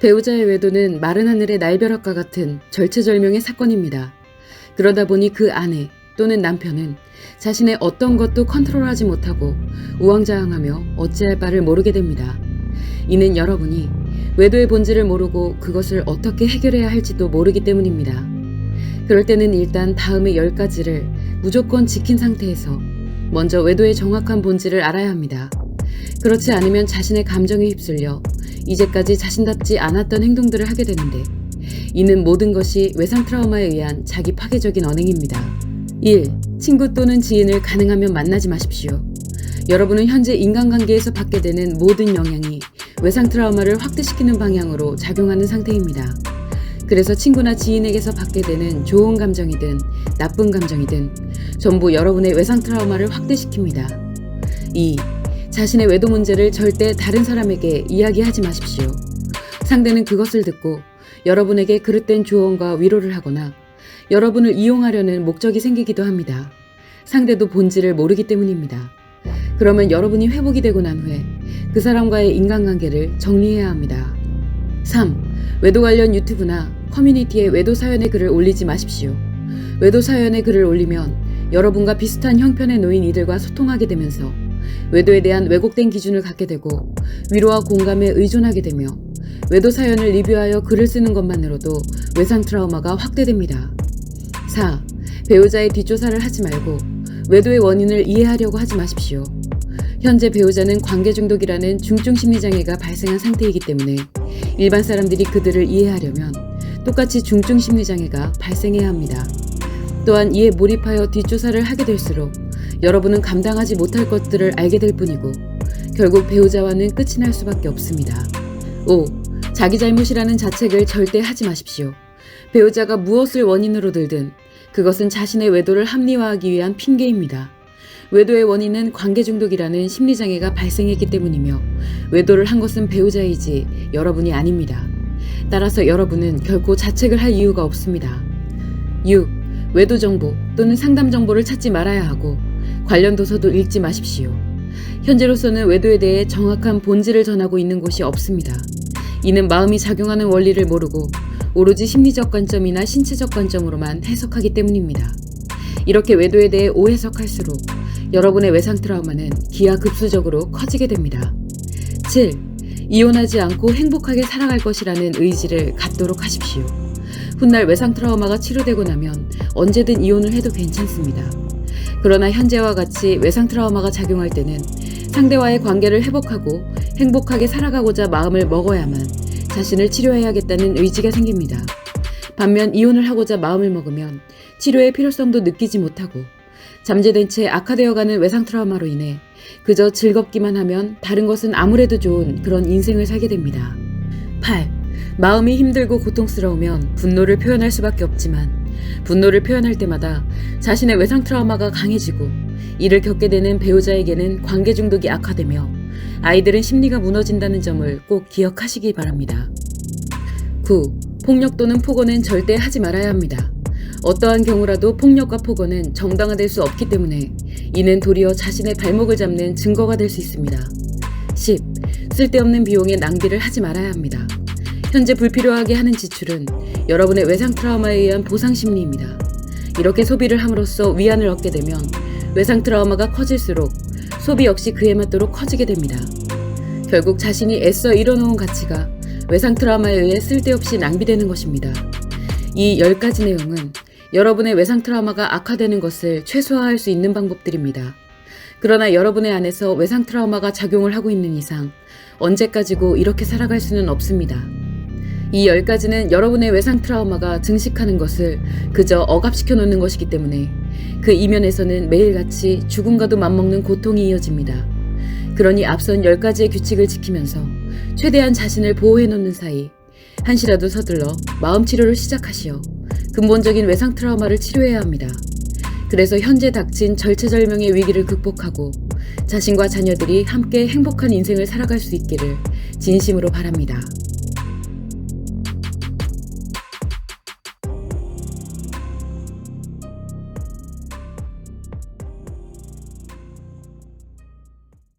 배우자의 외도는 마른 하늘의 날벼락과 같은 절체절명의 사건입니다. 그러다 보니 그 아내 또는 남편은 자신의 어떤 것도 컨트롤하지 못하고 우왕좌왕하며 어찌할 바를 모르게 됩니다. 이는 여러분이 외도의 본질을 모르고 그것을 어떻게 해결해야 할지도 모르기 때문입니다. 그럴 때는 일단 다음의 10가지를 무조건 지킨 상태에서 먼저 외도의 정확한 본질을 알아야 합니다. 그렇지 않으면 자신의 감정에 휩쓸려 이제까지 자신답지 않았던 행동들을 하게 되는데, 이는 모든 것이 외상 트라우마에 의한 자기 파괴적인 언행입니다. 1. 친구 또는 지인을 가능하면 만나지 마십시오. 여러분은 현재 인간관계에서 받게 되는 모든 영향이 외상 트라우마를 확대시키는 방향으로 작용하는 상태입니다. 그래서 친구나 지인에게서 받게 되는 좋은 감정이든 나쁜 감정이든 전부 여러분의 외상 트라우마를 확대시킵니다. 2. 자신의 외도 문제를 절대 다른 사람에게 이야기하지 마십시오. 상대는 그것을 듣고 여러분에게 그릇된 조언과 위로를 하거나 여러분을 이용하려는 목적이 생기기도 합니다. 상대도 본질을 모르기 때문입니다. 그러면 여러분이 회복이 되고 난 후에 그 사람과의 인간관계를 정리해야 합니다. 3. 외도 관련 유튜브나 커뮤니티에 외도 사연의 글을 올리지 마십시오. 외도 사연의 글을 올리면 여러분과 비슷한 형편에 놓인 이들과 소통하게 되면서 외도에 대한 왜곡된 기준을 갖게 되고 위로와 공감에 의존하게 되며 외도 사연을 리뷰하여 글을 쓰는 것만으로도 외상 트라우마가 확대됩니다. 4. 배우자의 뒷조사를 하지 말고 외도의 원인을 이해하려고 하지 마십시오. 현재 배우자는 관계 중독이라는 중증 심리장애가 발생한 상태이기 때문에 일반 사람들이 그들을 이해하려면 똑같이 중증 심리장애가 발생해야 합니다. 또한 이에 몰입하여 뒷조사를 하게 될수록 여러분은 감당하지 못할 것들을 알게 될 뿐이고 결국 배우자와는 끝이 날 수밖에 없습니다. 5. 자기 잘못이라는 자책을 절대 하지 마십시오. 배우자가 무엇을 원인으로 들든 그것은 자신의 외도를 합리화하기 위한 핑계입니다. 외도의 원인은 관계 중독이라는 심리장애가 발생했기 때문이며 외도를 한 것은 배우자이지 여러분이 아닙니다. 따라서 여러분은 결코 자책을 할 이유가 없습니다. 6. 외도 정보 또는 상담 정보를 찾지 말아야 하고 관련 도서도 읽지 마십시오. 현재로서는 외도에 대해 정확한 본질을 전하고 있는 곳이 없습니다. 이는 마음이 작용하는 원리를 모르고 오로지 심리적 관점이나 신체적 관점으로만 해석하기 때문입니다. 이렇게 외도에 대해 오해석할수록 여러분의 외상 트라우마는 기하급수적으로 커지게 됩니다. 7. 이혼하지 않고 행복하게 살아갈 것이라는 의지를 갖도록 하십시오. 훗날 외상 트라우마가 치료되고 나면 언제든 이혼을 해도 괜찮습니다. 그러나 현재와 같이 외상 트라우마가 작용할 때는 상대와의 관계를 회복하고 행복하게 살아가고자 마음을 먹어야만 자신을 치료해야겠다는 의지가 생깁니다. 반면 이혼을 하고자 마음을 먹으면 치료의 필요성도 느끼지 못하고 잠재된 채 악화되어가는 외상 트라우마로 인해 그저 즐겁기만 하면 다른 것은 아무래도 좋은 그런 인생을 살게 됩니다. 8. 마음이 힘들고 고통스러우면 분노를 표현할 수밖에 없지만 분노를 표현할 때마다 자신의 외상 트라우마가 강해지고 이를 겪게 되는 배우자에게는 관계 중독이 악화되며 아이들은 심리가 무너진다는 점을 꼭 기억하시기 바랍니다. 9. 폭력 또는 폭언은 절대 하지 말아야 합니다. 어떠한 경우라도 폭력과 폭언은 정당화될 수 없기 때문에 이는 도리어 자신의 발목을 잡는 증거가 될 수 있습니다. 10. 쓸데없는 비용에 낭비를 하지 말아야 합니다. 현재 불필요하게 하는 지출은 여러분의 외상 트라우마에 의한 보상 심리입니다. 이렇게 소비를 함으로써 위안을 얻게 되면 외상 트라우마가 커질수록 소비 역시 그에 맞도록 커지게 됩니다. 결국 자신이 애써 이뤄놓은 가치가 외상 트라우마에 의해 쓸데없이 낭비되는 것입니다. 이 10가지 내용은 여러분의 외상 트라우마가 악화되는 것을 최소화할 수 있는 방법들입니다. 그러나 여러분의 안에서 외상 트라우마가 작용을 하고 있는 이상 언제까지고 이렇게 살아갈 수는 없습니다. 이 10가지는 여러분의 외상 트라우마가 증식하는 것을 그저 억압시켜 놓는 것이기 때문에 그 이면에서는 매일같이 죽음과도 맞먹는 고통이 이어집니다. 그러니 앞선 10가지의 규칙을 지키면서 최대한 자신을 보호해 놓는 사이 한시라도 서둘러 마음치료를 시작하시어 근본적인 외상 트라우마를 치료해야 합니다. 그래서 현재 닥친 절체절명의 위기를 극복하고 자신과 자녀들이 함께 행복한 인생을 살아갈 수 있기를 진심으로 바랍니다.